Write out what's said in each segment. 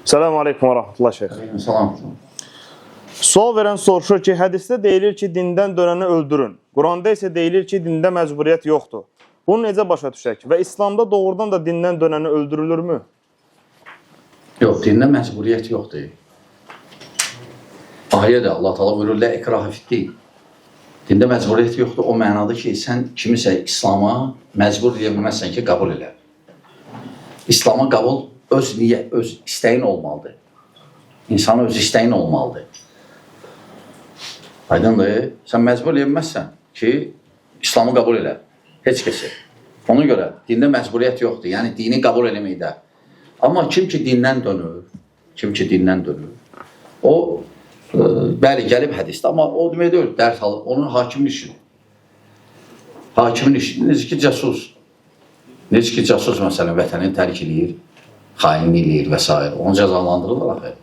Selamun Aleyküm ve Rahmetullah Şeyh. Salam. Sual veren soruşur ki, hədisdə deyilir ki, dindən dönəni öldürün. Quranda isə deyilir ki, dində məcburiyyət yoxdur. Bunu necə başa düşək? Və İslamda doğrudan da dindən dönəni öldürülürmü? Yox, dində məcburiyyət yoxdur. Ayədə Allah Teala buyurur, "Lə ikrahe fid-din." Dində məcburiyyət yoxdur. O mənada ki, sən kimisə İslam'a məcbur deyə bilməzsən ki, qəbul elə. İslam'a qəbul öz istəyin olmalıdır. İnsanın öz istəyin olmalıdır. Aydındır, sən məcbur edə bilməzsən ki, İslam'ı qəbul elə. Heç kəsi. Ona görə dində məcburiyyət yoxdur. Yəni dini qəbul eləməkdə. Amma kim ki dindən dönür, o bəli gəlib hədisdə, amma o demək deyil, dərs alır. Onun hakimin işidir. Hakimin işidir. Necə ki casus məsələn vətəni tərk eləyir, xainlik eləyir və s. Onu cəzalandırırlar axı.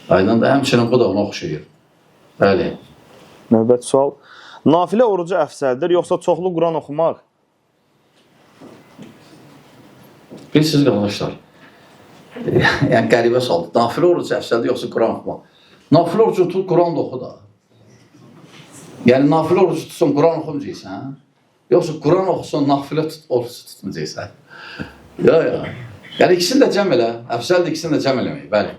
Aydın da həmçinin bu da ona oxşayır. Bəli. Növbət sual. Nafilə orucu əfsəldir, yoxsa çoxlu Quran oxumaq? Bilirsiniz qardaşlar, yəni qəribə sualdır. Nafilə orucu əfsəldir, yoxsa Quran oxumaq? Nafilə orucu tut, Quran da oxu da. Yəni nafilə orucu tutsun, Quran oxumayacaqsan, yoxsa Quran oxusun, nafilə orucu tutmayacaqsan. Ya. Yəni ikisini də cəm elə, əfsəldir ikisini də cəm eləmək, bəli.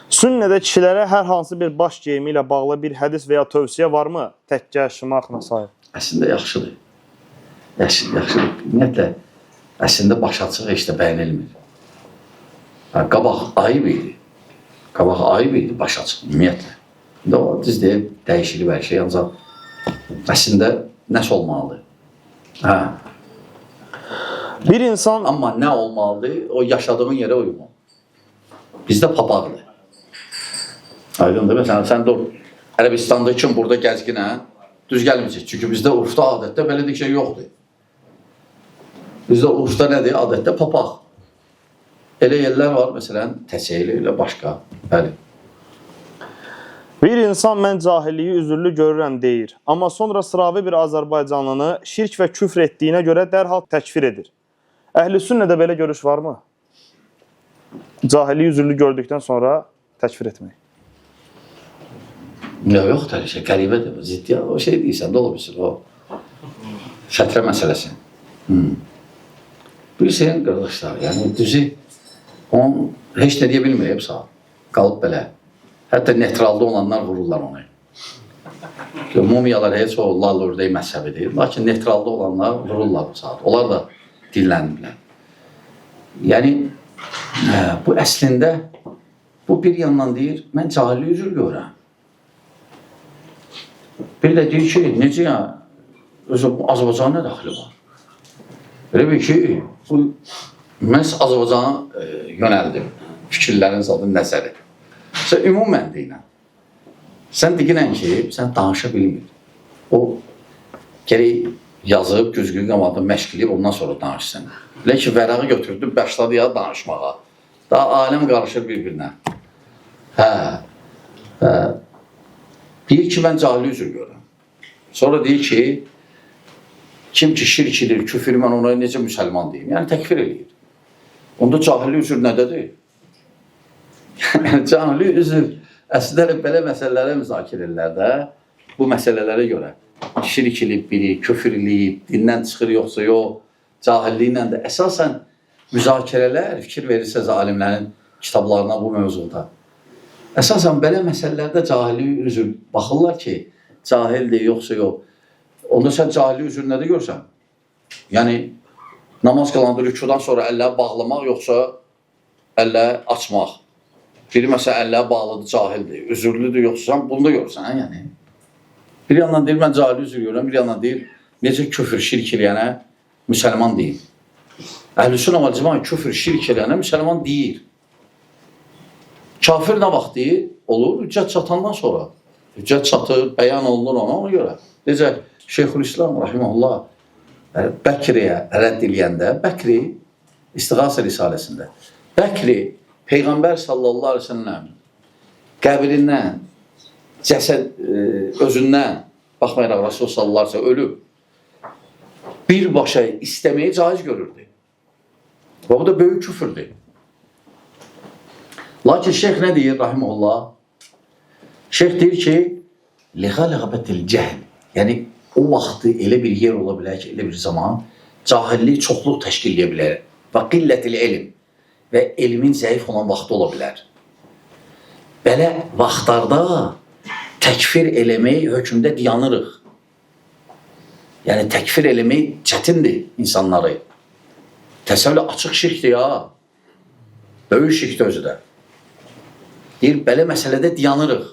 Sünnədə kişilərə hər hansı bir baş geyimi ilə bağlı bir hədis və ya tövsiyə varmı? Təkkə, şımaq, nəs. Əslində yaxşıdır. Yaxşıdır. Ümumiyyətlə, əslində baş açıq heç də bəyənilmir. Qabaq ayıb idi. Baş açıq, ümumiyyətlə. İndi o düz deyib, dəyişilib hər şey, ancaq əslində nəsə olmalıdır. Bir insan... Amma nə olmalıdır? O yaşadığın yerə uyumlu. Bizdə papaqdır. Aydındır, məsələn, sən dur, Ərəbistanda kim burada gəzginə, düz gəlməyəcək. Çünki bizdə urfda, adətdə belə bir şey yoxdur. Bizdə urfda nədir? Adətdə papaq. Elə yerlər var, məsələn, təsəyli ilə başqa. Bəli. Bir insan mən cahilliyi üzürlü görürəm deyir. Amma sonra sıravi bir Azərbaycanlını şirk və küfr etdiyinə görə dərhal təkfir edir. Əhl-i sünnədə belə görüş varmı? Cahilliyi üzürlü gördükdən sonra təkfir etmək. Yoxdur, elə şey, qəribədir. Ziddiyyat, o şey deyirsən, də ola bilsin, o şətrə məsələsi. Bilirsən, qardaşlar, yəni düzü, onun heç nə deyə bilməyib sağ, qalıb belə. Hətta neytralda olanlar vururlar onu. Mumiyalar heç o lal-urdey məzhəbidir, lakin neytralda olanlar vururlar bu saat. Onlar da dinlənmirlər. Yəni, bu əslində, bu bir yandan deyir, mən cahillik üzür görürəm. Bir də deyir ki, necə ya, Azərbaycanın nə daxili var? Belə bir ki, məhz Azərbaycana yönəldim, fikirlərin zadın nəzəri. Sən ümumən deyilən, sən deyilən ki, sən danışa bilmir. O, gərək yazıb, güzgün qamadı, məşq edib, ondan sonra danışsın. Elə ki, vərəqi götürdü, başladı ya danışmağa. Daha aləm qarışır bir-birinə. Deyir ki, mən cahillik üzür görürəm. Sonra deyir ki, kim ki şirk edir, küfür, mən ona necə müsəlman deyim? Yəni, təkfir edir. Onda cahillik üzür nədədir? Cahillik üzür, əslində belə məsələlərə müzakirə edirlər də, bu məsələlərə görə. Şirk edib biri, küfür edib, dindən çıxır yoxsa yox, cahilliklə də əsasən müzakirələr, fikir verirsəz alimlərin kitablarına bu mövzuda. Əsasən belə məsələlərdə cahillik üzür baxırlar ki, cahildir yoxsa yox. Onda sən cahillik üzür nədə görsən? Yəni, namaz qılandır, rükudan sonra əlləri bağlamaq yoxsa əlləri açmaq. Biri məsələn əlləri bağlıdır, cahildir, üzürlüdür yoxsa sən bunu da görsən, yəni. Bir yandan deyir, mən cahillik üzür görürəm, bir yandan deyir, necə küfür, şirk eləyənə müsəlman deyil. Əhl-i-Sünnə vəl Cəmaət küfür, şirk eləyənə müsəlman deyil. Kafir nə vaxt deyil? Olur, hüccət çatandan sonra. Hüccət çatır, bəyan olunur ona görə. Necə Şeyxülislam, rahiməhullah, Bəkriyə rədd eləyəndə, Bəkri, İstiğasə risaləsində, Bəkri, Peyğəmbər sallallahu aleyhi ve sellem qəbrindən, cəsəd özündən, baxmayaraq Rasul sallallahu aleyhi ve sellem ölüb, birbaşa istəməyi caiz görürdü. Və bu da böyük küfürdür. Lakin şeyh nə deyir, rahimehullah? Şeyh deyir ki, liğələbətil cəhl. Yəni, o vaxtı elə bir yer ola bilər ki, elə bir zaman cahillik çoxluq təşkil edə bilər və qillətil elm və elmin zəif olan vaxtı ola bilər. Belə vaxtlarda təkfir eləmək hökmdə dayanırıq. Yəni, təkfir eləmək çətindir insanları. Təsəvvürlə açıq şirkdir ya. Böyük şirkdir özü də. Deyir, belə məsələdə dayanırıq.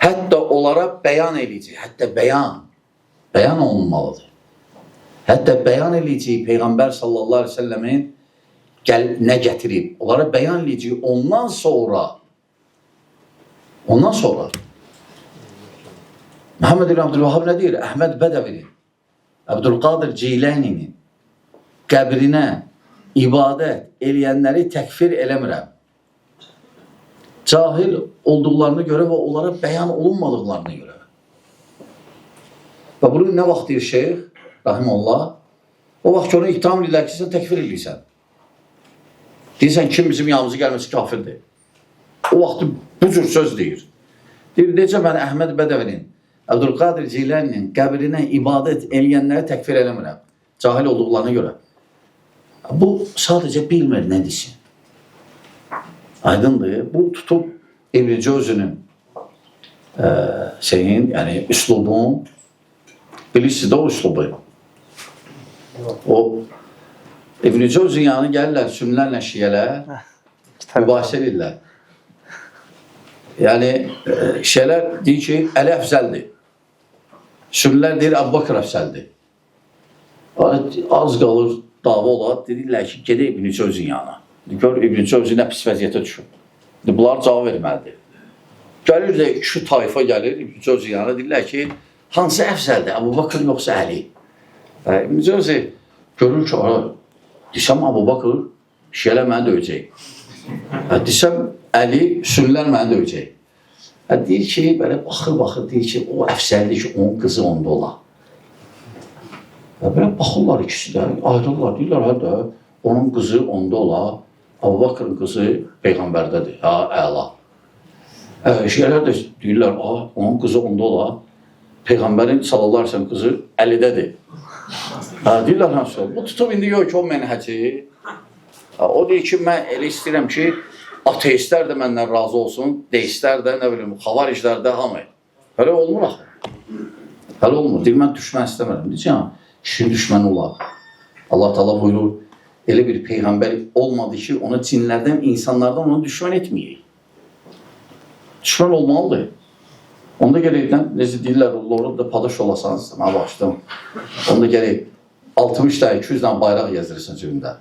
Hətta onlara bəyan eləyəcək. Hətta bəyan olunmalıdır. Hətta bəyan eləyəcək Peyğəmbər sallallahu aleyhi ve sellemin nə gətirib. Onlara bəyan eləyəcək. Ondan sonra Muhammed ibn Abdülvahhab nə deyir? Əhməd Bədəvinin, Əbdülqadir Ceylaninin qəbrinə ibadət eləyənləri təkfir eləmirəm. Cahil olduqlarına görə və onlara bəyan olunmadıqlarına görə. Və bunu nə vaxt deyir şeyh, rahimullah? O vaxt ki, onu ittiham edirlər ki, sən təkfir edirsən. Deyirsən, kim bizim yanımıza gəlməsi kafirdir. O vaxt bu cür söz deyir. Deyir, necə mən Əhməd Bədəvinin, Əbdülqadir Ceylaninin qəbrinə ibadət eləyənləri təkfir eləmirəm. Cahil olduqlarına görə. Bu sadəcə bilmir nə desin. Aydındır. Bu tutub İbn Cəvzinin yəni üslubun, bilirsiniz də o üslubu. O İbn Cəvzin yanı gəlirlər, sünnilərlə şiyələr, mübahisə edirlər. Yəni, şiyələr deyir ki, Əli əfzəldir. Sünnilər deyir, Əbu Bakır əfzəldir. Az qalır, dava olar, deyirlər ki, gedək İbn Cəvzin yanına. Gör, İbn Cəvzi nə pis vəziyyətə düşür. Bunlar cavab verməlidir. Gəlir də iki tayfa gəlir İbn Cəvzi yanına, deyirlər ki, hansı əfzəldir, Əbu Bakır yoxsa Əli? İbn Cəvzi görür ki, desəm Əbu Bakır, şiyələr məni döyəcək. Desəm Əli, sünnilər məni döyəcək. Deyir ki, belə baxır, deyir ki, o əfzəldir ki, onun qızı onda ola. Belə baxırlar ikisi də, ayrılırlar, deyirlər, hədə, onun qızı onda ola, Əbu Bakırın qızı Peyğəmbərdədir, əla. Şiyələr də deyirlər, onun qızı onda ola, Peyğəmbərin sallallahu aleyhi ve sellem qızı Əlidədir. Deyirlər, bu tutub indi yox ki, o mənhəci. O deyir ki, mən elə istəyirəm ki, ateistlər də məndən razı olsun, deistlər də, nə bilim, xavariclər də, hamı. Hələ olmur axı. Hələ olmur. Deyir, mən düşmən istəmirəm. Deyir, kişi düşməni olar. Allah Teala buyurur, elə bir peyğəmbər olmadı ki, ona cinlərdən, insanlardan onu düşmən etməyək. Düşmən olmalıdır. Onda gərəkdən, necə deyirlər, orada padaş olasanız, mən başladım. Onda gərək 60 dənə, 200 dənə bayraq yazdırsın cibində.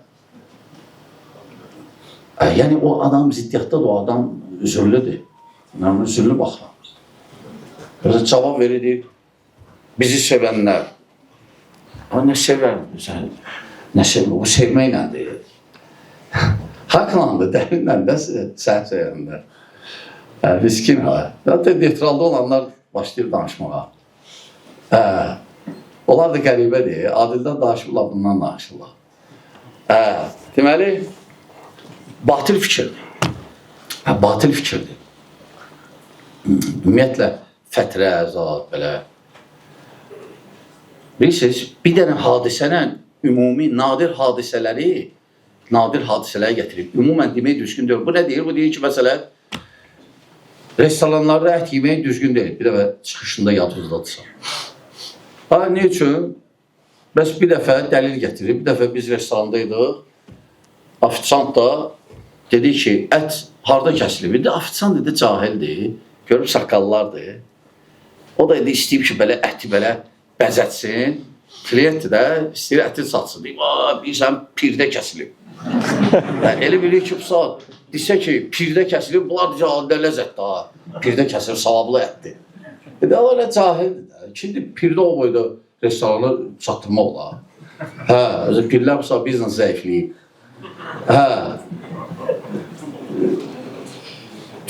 Yəni, o adam ziddiyyatdadır, o adam üzürlüdür. Yəni, üzürlü baxıram. Özə cavab verir, bizi sevənlər. Nə sevər? Nə sevər? O sevməklədir. Haqlandır, dərinlə də sən sevənlər. Riskin ha. Zaten neytralda olanlar başlayır danışmağa. Onlar da qəribədir. Adildən danışırlar, bundan danışırlar. Deməli, batil fikirdir. Batil fikirdir. Ümumiyyətlə, fətrə, zat, belə. Bilirsiniz, bir dənə hadisənə ümumi, nadir hadisələri gətirib. Ümumən demək düzgün deyil. Bu nə deyir? Bu deyir ki, məsələn, restoranlarda ət yemək düzgün deyil. Bir dəfə çıxışında yadınızdadırsa. Ne üçün? Bəs bir dəfə dəlil gətirib, bir dəfə biz restorandaydıq. Afisant da dedi ki, ət harda kəsilib? Afisant dedi, cahildir. Görüb saqqallardır. O da istəyib ki, belə əti belə bəzətsin. Kliyentdir də, istəyir əti satsın. Deyib, bilirsən, pirdə kəsilib. Elə bilir ki, bu saat desə ki, pirdə kəsilib, bunlar da ləzzət daha. Pirdə kəsilib, savablı ətdir. O elə cahildir də. Şimdi pirdə o boyda restoranı çatdırmaq olar. Özü pirlər bu saat biznes zəifliyib.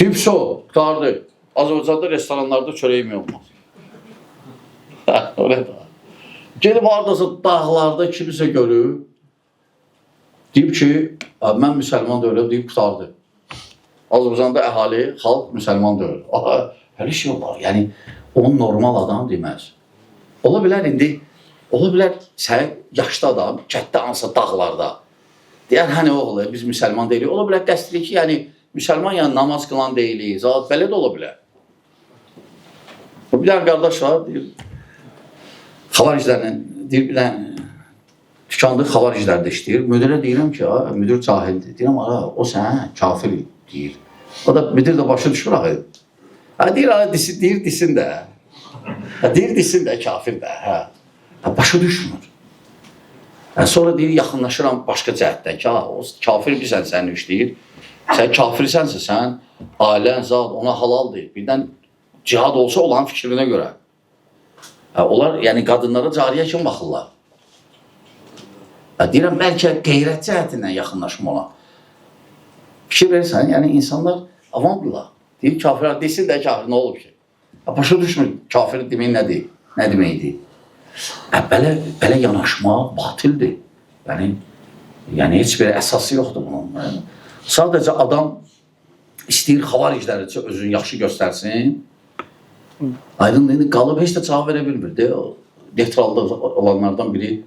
Tüpsə o, qutardı. Azərbaycanda restoranlarda çörək yemək olmaz. Öyle də. Gelib haradasa dağlarda kimisə görür. Deyib ki, mən müsəlman deyiləm deyib qutardı. Azərbaycanda əhali, xalq müsəlman deyil. Elə şey olar. Yəni, onun normal adam deməz. Ola bilər indi, ola bilər sən yaşlı adam, kətdə hansısa dağlarda. Deyər, həni oğlu, biz müsəlman deyilik. Ola bilər qəsdirik ki, yəni, müsəlman yəni namaz qılan deyilik, zat belə də ola bilər. Bir dənə qardaş var, deyir, xavariclərlə, deyir, bir dənə tükanda xavariclərdə işləyir. Müdirə deyirəm ki, müdir cahildir. Deyirəm, o sən kafir deyir. O da müdir də başa düşmür axı. Deyir, disin də. Deyir, disin də, kafir də. Başa düşmür. Sonra deyir, yaxınlaşıram başqa cəhətdən ki, o kafir bilsən sənin işləyir. Sən kafirsənsə, sən ailən, zat ona halal deyil. Birdən cihad olsa olan fikrinə görə. Onlar, yəni qadınlara cariyə kimi baxırlar. Deyirəm, bəlkə qeyrət cəhətindən yaxınlaşım ona. Fikir verirsən, yəni insanlar avamdırlar. Deyir, kafirlər desin də kafir, nə olub ki? Başa düşmür, kafir demək nədir? Nə deməkdir? Belə yanaşma batildir. Yəni heç bir əsası yoxdur bunun. Sadəcə adam istəyir xavaricləri üçün özünü yaxşı göstərsin. Aydın qalıb heç də cavab verə bilmir. Neytralda olanlardan biri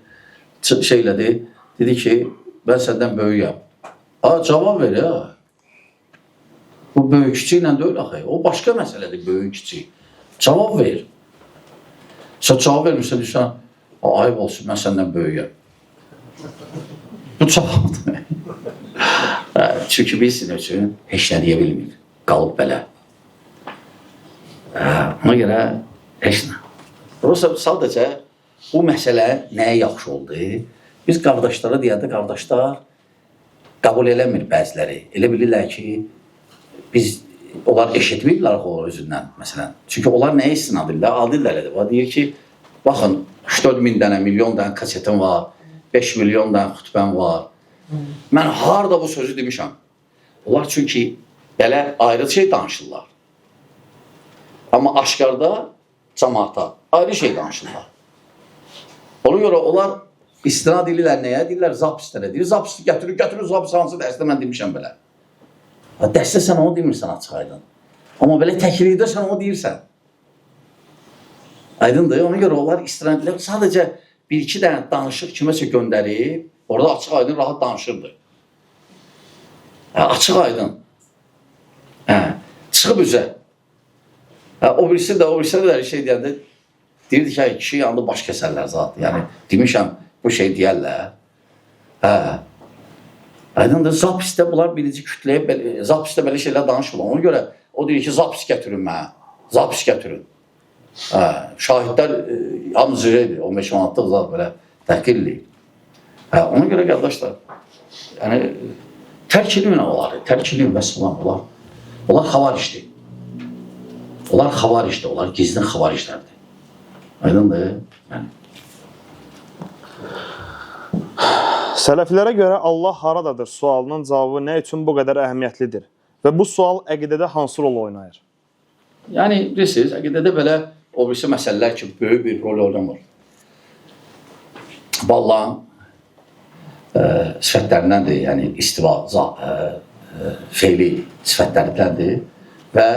şeylədi, dedi ki, mən səndən böyüyəm. Cavab ver ya. Bu böyük kiçik ilə deyil axı. O başqa məsələdir, böyük kiçik. Cavab ver. Sən cavab vermirsən, deyirsən, ayıb olsun, mən səndən böyüyəm. Bu cavabdır. Çünki bilsin üçün heç nə deyə bilmir. Qalıb belə. Ona görə heç nə. Sadəcə bu məsələ nəyə yaxşı oldu? Biz qardaşlara deyəndə, qardaşlar qəbul eləmir bəziləri. Elə bilirlər ki, onlar eşitməyirlər o özündən, məsələn. Çünki onlar nəyə istinad edirlər? Adillər edir. Deyir ki, baxın, 3-4 min dənə, milyon dənə kasetim var, 5 milyon dənə xütbəm var. Mən harada bu sözü demişəm? Onlar çünki belə ayrı şey danışırlar. Amma aşkarda, cəmaata ayrı şey danışırlar. Ona görə onlar istinad edirlər nəyə? Deyirlər, zapislərə deyir. Zapisi gətirir, zapis hansı dərsdə mən demişəm belə. Dərsdə sən onu demirsən açıq aydın. Amma belə təkrirdə sən onu deyirsən. Aydındır. Ona görə onlar istinad edirlər. Sadəcə bir-iki dənə danışıq kiməsə göndərib, orada açıq aydın rahat danışırdı. Açıq aydın. Çıxıb üzə. O birisi də şey deyəndə deyirdi ki, kişi yanında baş kəsərlər zat. Yəni, demişəm, bu şey deyərlər. Aydındır, zapisdə bunlar birinci kütləyə, zapisdə belə şeylər danışmırlar. Ona görə o deyir ki, zapis gətirin mənə, zapis gətirin. Şahidlər hamısı şeydir, 15 manatlıq zat belə təhqirli. Ona görə qardaşlar, yəni, tərk edin onları, tərk edin vəssalam, onlar xavaricdir. Onlar xavaricdir, onlar gizlin xavariclərdir. Aydındır, yəni. Sələfilərə görə Allah haradadır sualının cavabı nə üçün bu qədər əhəmiyyətlidir? Və bu sual əqidədə hansı rol oynayır? Yəni, bilirsiniz, əqidədə belə o birisi məsələlər ki, böyük bir rol oynamır. Allahın sifətlərindəndir, yəni istiva, feili sifətlərindəndir və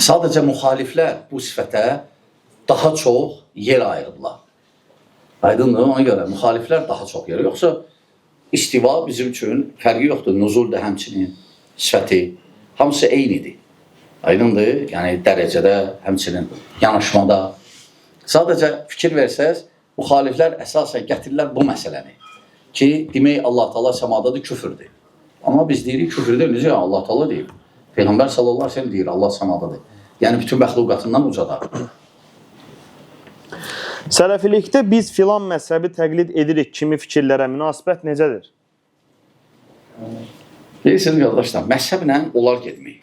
sadəcə müxaliflər bu sifətə daha çox yer ayırırlar. Aydındır, ona görə müxaliflər daha çox yer. Yoxsa istiva bizim üçün fərqi yoxdur. Nuzul da həmçinin sifəti, hamısı eynidir. Aydındır, yəni dərəcədə, həmçinin yanaşmada. Sadəcə fikir versəz, müxaliflər əsasən gətirirlər bu məsələni. Ki, demək Allah Taala səmadadır, küfürdür. Amma biz deyirik küfürdür, necə Allah Taala deyir. Peyğəmbər sallallahu əleyhi və səlləm deyir, Allah səmadadır. Yəni bütün məxluqatından ucadır. Sələfilikdə biz filan məzhəbi təqlid edirik kimi fikirlərə münasibət necədir? Bilirsiniz, qardaşlar, məzhəblə onlar getmək.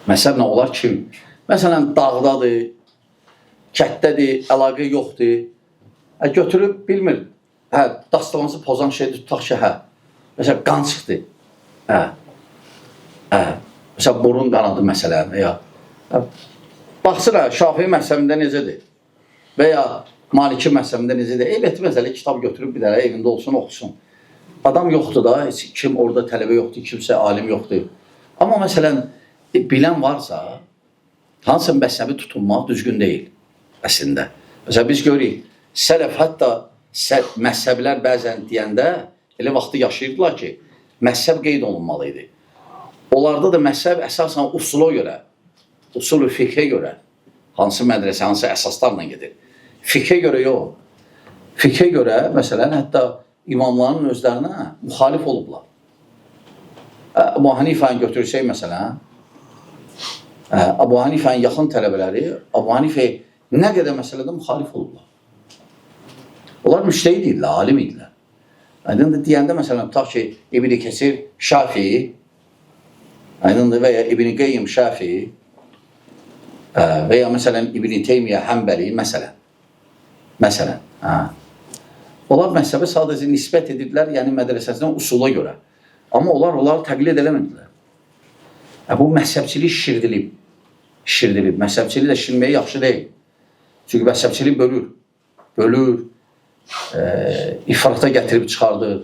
Məzhəblə onlar kim? Məsələn, dağdadır, kətdədir, əlaqə yoxdur. Götürüb, bilmir, dastavansı pozan şeydir, tutaq ki, Məsələn, qan çıxdı. Məsələn, burun qanadı məsələn. Baxsın, Şafii məzhəbində necədir? Və ya Maliki məzhəbində necədir? Elbətə məsələ kitab götürüb bir dərə evində olsun, oxusun. adam yoxdur da, heç kim orada tələbə yoxdur, kimsə alim yoxdur. Amma məsələn, bilən varsa, hansı məzhəbi tutunmaq düzgün deyil əslində. Məsələn, biz görürük, sələf hətta məzhəblər bəzən deyəndə elə vaxtı yaşayırdılar ki, məzhəb qeyd olunmalı idi. Onlarda da məzhəb əsasən usula görə, usul-u fiqhə görə, hansı mədrəsə, hansı əsaslarla gedir. Fiqhə görə yox. Fiqhə görə, məsələn, hətta imamların özlərinə müxalif olublar. Əbu Hanifəni götürsək, məsələn, Əbu Hanifənin yaxın tələbələri Əbu Hanifəyə nə qədər məsələdə müxalif olublar. Onlar müştəhid idilər, alim idilər. Aydındır, deyəndə, məsələn, tutaq ki, İbn-i Kəsir Şafii, aydındır, və ya İbn-i Qeyyim Şafii, və ya, məsələn, İbn-i Teymiyyə Həmbəli, məsələn, onlar məhzəbə sadəcə nisbət edirlər, yəni mədrəsəsindən usula görə. Amma onları təqlid eləmədilər. Bu məhzəbçilik şişirdilib. Məhzəbçilik də şişirməyə yaxşı deyil. Çünki məhzəbçilik bölür, ifrata gətirib çıxardır,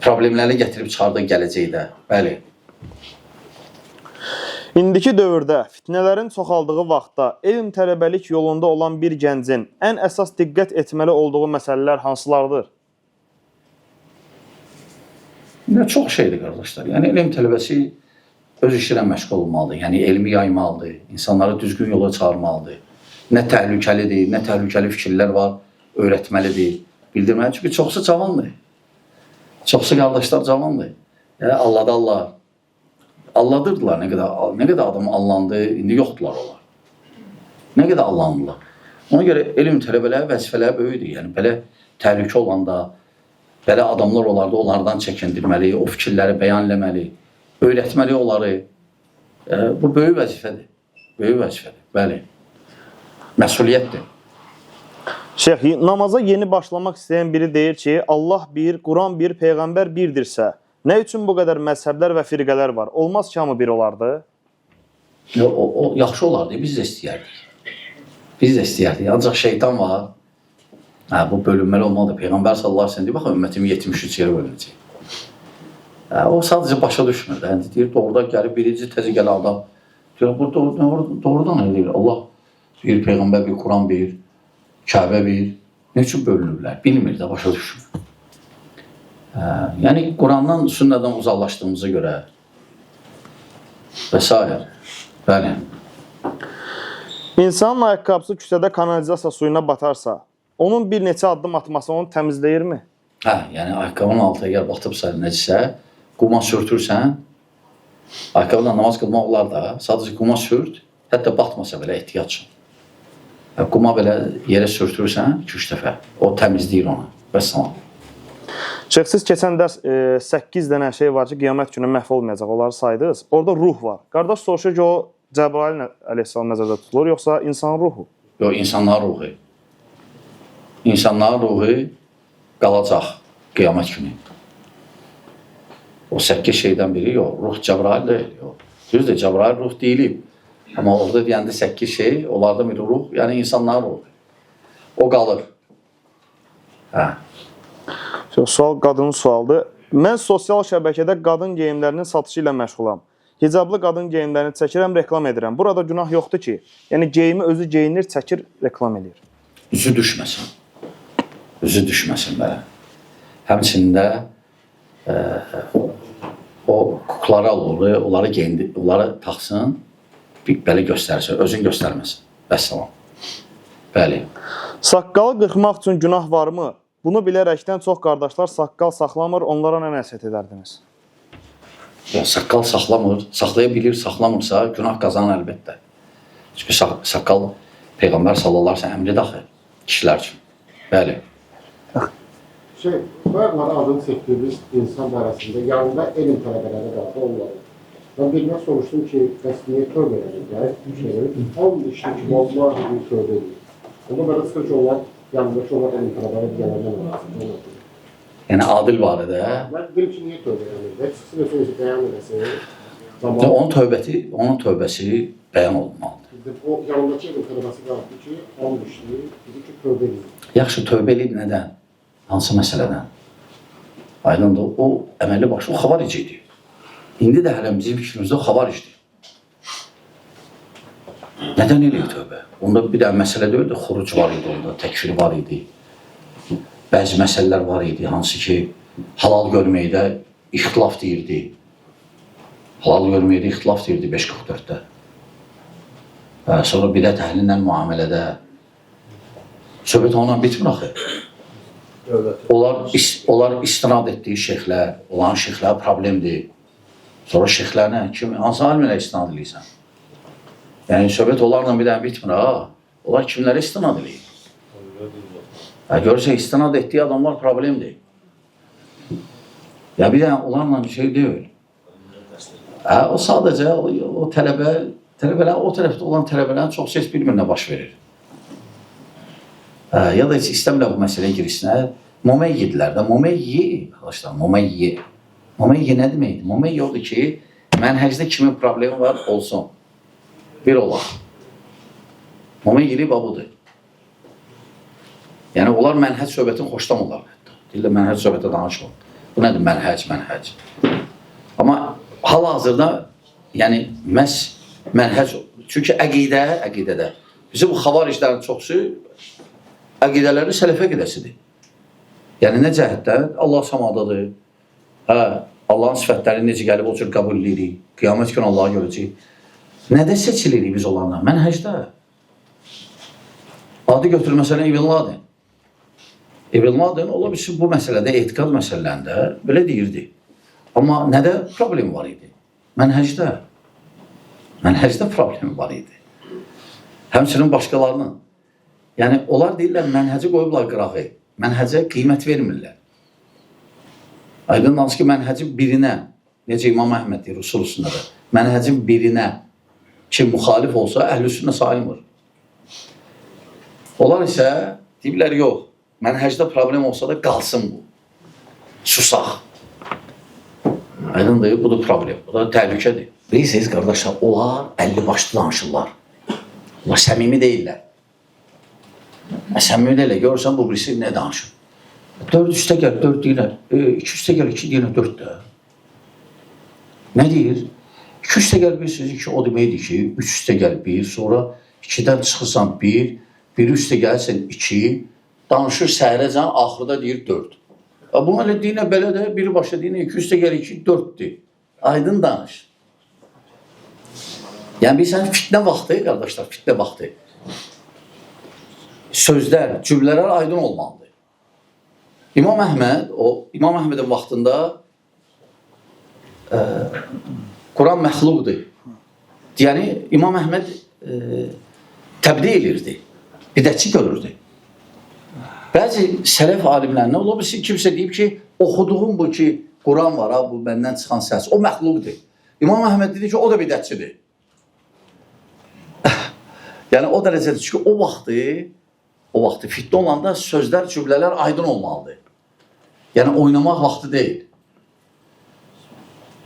problemləri gətirib çıxardır gələcəkdə. Bəli. İndiki dövrdə fitnələrin çoxaldığı vaxtda elm tələbəlik yolunda olan bir gəncin ən əsas diqqət etməli olduğu məsələlər hansılardır? Çox şeydir, qardaşlar. Yəni, elm tələbəsi öz işlə məşğul olmalıdır. Yəni, elmi yaymalıdır, insanları düzgün yola çağırmalıdır. Nə təhlükəlidir, nə təhlükəli fikirlər var, öyrətməlidir, bildirməlidir. Çünki çoxsu cavandır. Çoxsu qardaşlar cavandır. Yəni, Allah. Alladırdılar, nə qədər adam allandı, indi yoxdular onlar. Nə qədər allandılar. Ona görə elm tələbələri vəzifələri böyüdür. Yəni, belə təhlükə olanda, belə adamlar olardı, onlardan çəkindirməli, o fikirləri bəyan eləməli, öyrətməli onları. Bu böyük vəzifədir. Böyük vəzifədir, bəli. Məsuliyyətdir. Şeyx, namaza yeni başlamaq istəyən biri deyir ki, Allah bir, Quran bir, Peyğəmbər birdirsə, nə üçün bu qədər məzhəblər və firqələr var? Olmaz ki, hamı bir olardı? O yaxşı olardı, biz də istəyərdik. Ancaq şeytan var. Bu bölünməli olmalıdır. Peyğəmbər sallallahu aleyhi ve sellem deyir, baxın, ümmətim 73 yerə bölünəcək. O sadəcə başa düşmür. Deyir, doğrudan gəlib birinci təzə gələn adam. Deyir, doğrudan elə deyir. Allah bir, Peyğəmbər bir, Quran bir, Kəbə bir. Nə üçün bölünürlər? Bilmir də, başa düşmür. Yəni, Qurandan, sünnədən uzaqlaşdığımıza görə və s. Bəli. İnsanın ayaqqabısı küçədə kanalizasiya suyuna batarsa, onun bir neçə addım atması onu təmizləyirmi? Yəni, ayaqqabının altına əgər batıbsa necəsə, quma sürtürsən, ayaqqabıyla namaz qılmaq olar da, sadəcə quma sürt, hətta batmasa belə ehtiyat üçün. Quma belə yerə sürtürsən 2-3 dəfə, o təmizləyir onu. Vəssalam. Şeyx, siz keçən dərs 8 dənə şey var ki, qiyamət günü məhv olmayacaq, onları saydınız. Orada ruh var. Qardaş soruşur ki, o Cəbrail əleyhissalam nəzərdə tutulur, yoxsa insanın ruhu? Yox, insanların ruhu. İnsanların ruhu qalacaq qiyamət günü. O 8 şeydən biri yox, ruh Cəbrail deyil. Düzdür, Cəbrail ruh deyilib. Amma orada deyəndə 8 şey, onlardan biri ruh, yəni insanların ruhu. O qalır. Sual qadının sualdır. Mən sosial şəbəkədə qadın geyimlərinin satışı ilə məşğulam. Hicablı qadın geyimlərini çəkirəm, reklam edirəm. Burada günah yoxdur ki, yəni geyimi özü geyinir, çəkir, reklam edir. Üzü düşməsin. Üzü düşməsin belə. Həmçində o kuklara olur, onları geyindir, onları taxsın, belə göstərsin, özün göstərməsin. Vəssalam. Bəli. Saqqalı qırxmaq üçün günah varmı? Bunu bilərəkdən çox qardaşlar saqqal saxlamır, onlara nə nəsihət edərdiniz? Saqqal saxlamır, saxlaya bilir, saxlamırsa günah qazanır əlbəttə. Çünki saqqal Peyğəmbər sallallahu aleyhi ve sellem əmri daxil kişilər üçün. Bəli. Bayaqlar adını çəkdiyimiz insan barəsində yanında elm tələbələri daxil olmalı. Ben bilmez soruştum ki, niye tövbe edildi? 10 işin ki, vallahi bir tövbe edildi. Onu böyle sıkıcı olan yanındaki olan elm tələbələri gələnlər var. Yəni adil barədə. Ben dedim ki, niye tövbe edildi? Hepsi de sözü beyan edilse. Onun tövbəsi bəyan olmalıdır. O yanındaki elm tələbəsi qaldı ki, 10 işli, dedi ki, tövbe edildi. Yaxşı, tövbə edib nədən? Hansı məsələdən? Aydındır, o əməlli başlı xavaric idi. İndi də hələ bizim fikrimizdə xavaricdir. Nədən eləyir tövbə? Onda bir də məsələ deyildi, xuruc var idi onda, təkfir var idi. Bəzi məsələlər var idi, hansı ki, halal görməkdə ixtilaf deyirdi. Halal görməkdə ixtilaf deyirdi 544-də. Sonra bidət əhlinlə müamilədə söhbət ondan bitmir axı. Onlar istinad etdiyi şeyxlər, olan şeyxlər problemdir. Sonra şeyxlərlə, hansı alimlə istinad edirsən? Yəni, söhbət onlarla bir dənə bitmir, ha? Onlar kimlərə istinad edir? Görürsən, istinad etdiyi adamlar problemdir. Ya bir dənə onlarla bir şey deyil. O sadəcə o tələbələr, o tərəfdə olan tələbələrin çox ses bir-birinə baş verir. Ya da heç istəmirlər bu məsələyə girişsinlər. Mumeyyidirlər də. Mumeyyi, arkadaşlar, mumeyyi. Mumeyyi nə deməkdir? Mumeyyi odur ki, mənhəcdə kimin problemi var, olsun. Bir olaq. Mumeyyili babudur. Yəni, onlar mənhəc söhbətin xoşlamırlar. Deyirlər, mənhəc söhbətə danışmır. Bu nədir? Mənhəc. Amma hal-hazırda, yəni, məhz mənhəc, çünki əqidədə, bizim bu xavariclərin çoxsu əqidələri sələfə qədəsidir. Yəni, nə cəhətdən? Allah samadadır. Allahın sifətləri necə gəlib, o cür qəbul edirik. Qiyamət günü Allah'a görəcəyik. Nədə seçilirik biz onlarla? Mənhəcdə. Adı götürür, məsələn, İbn Ladin. İbn Ladin, ola bilsin, bu məsələdə, etiqad məsələlərində belə deyirdi. Amma nədə problemi var idi? Mənhəcdə. Mənhəcdə problemi var idi. Həmçinin başqalarının. Yəni, onlar deyirlər, mənhəci qoyublar qırağı. Mənhəcə qiymət vermirlər. Aydın danış ki, mənhəcin birinə, necə İmam Əhməd deyir, usul üstündə, mənhəcin birinə ki, müxalif olsa, əhl-i sünnə sayılmır. Onlar isə deyirlər, yox, mənhəcdə problem olsa da qalsın bu. Susaq. Aydın deyir, budur problem, bu da təhlükədir. Bilirsiniz, qardaşlar, onlar 50 başlı danışırlar. Onlar səmimi deyirlər. Səmimi deyirlər, görürsən, bu birisi nə danışır? 4 üstə gəl, 4 deyirlər, 2 üstə gəl, 2 deyirlər, 4 də. Nə deyir? 2 üstə gəl 1 sözü ki, o deməkdir ki, 3 üstə gəl 1, sonra 2-dən çıxırsan 1, 1 üstə gəlsən 2, danışır səhərəcən, axırda deyir 4. Bu elə deyinə belə də, biri başa deyinə 2 üstə gəl 2, 4-dür. Aydın danış. Yəni, bilsən, fitnə vaxtı, qardaşlar, fitnə vaxtı. Sözlər, cümlələr aydın olmalıdır. İmam Əhmədin vaxtında Quran məxluqdur. Yəni, İmam Əhməd təbdi edirdi, bidətçi görürdü. Bəzi sələf alimlərinə ola bilsin, kimsə deyib ki, oxuduğum bu ki, Quran var, bu məndən çıxan səs, o məxluqdur. İmam Əhməd dedi ki, o da bidətçidir. Yəni, o dərəcədir, çünki o vaxtı fitnə olanda sözlər, cümlələr aydın olmalıdır. Yəni, oynamaq vaxtı deyil.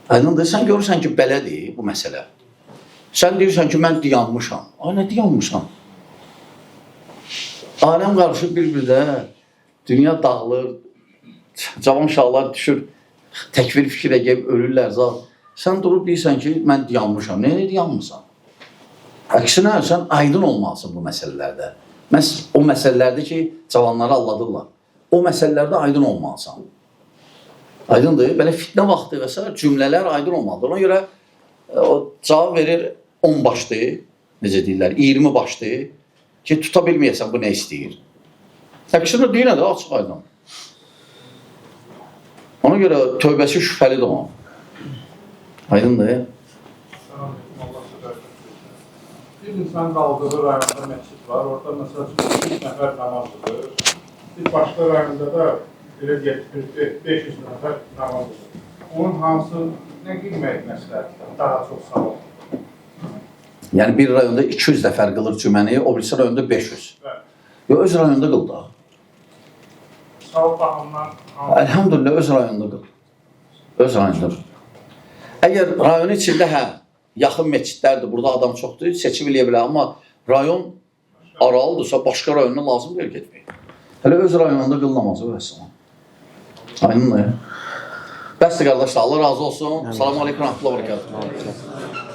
Aydındır, sən görürsən ki, belədir bu məsələ. Sən deyirsən ki, mən dayanmışam. Nə dayanmışam? Aləm qarışıb bir-birdə, dünya dağılır, cavan uşaqlar düşür, təkvir fikirə gəlib ölürlər. Sən durub deyirsən ki, mən dayanmışam. Nəyə dayanmışam? Əksinə, sən aydın olmalısın bu məsələlərdə. O məsələlərdə ki, cavanları alladırlar. O məsələlərdə aydın olmalısan. Aydındır, belə fitnə vaxtı və s. cümlələr aydın olmalıdır. Ona görə cavab verir 10 başdır, necə deyirlər, 20 başdır ki, tuta bilməyəsən bu nə istəyir. Əksinə deyinə də açıq aydın. Ona görə tövbəsi şübhəlidir onun. Aydındır. Bir insan qaldığı rayonda məscid var, orada məsəl 3 nəfər namaz qılır. Bir başqa rayonda da 500 nəfər namaz qılır. Onun hansı nə qiymət məsləhətdir? Daha çox savab. Yəni bir rayonda 200 nəfər qılır cüməni, o birisi rayonda 500. Yox, öz rayonda qıl da. Savab baxımdan Elhamdülillah öz rayonda qıl. Öz rayonda qıl. Əgər rayonun içində yaxın məscidlərdir, burada adam çoxdur, seçim eləyə bilər, amma rayon aralıdırsa, başqa rayonuna lazım deyil getmək. Hələ öz rayonunda qıl namazı və s. Aynınla ya. Bəsdir qardaşlar, Allah razı olsun. Salam aleyküm, rahmetullah, bərəkət.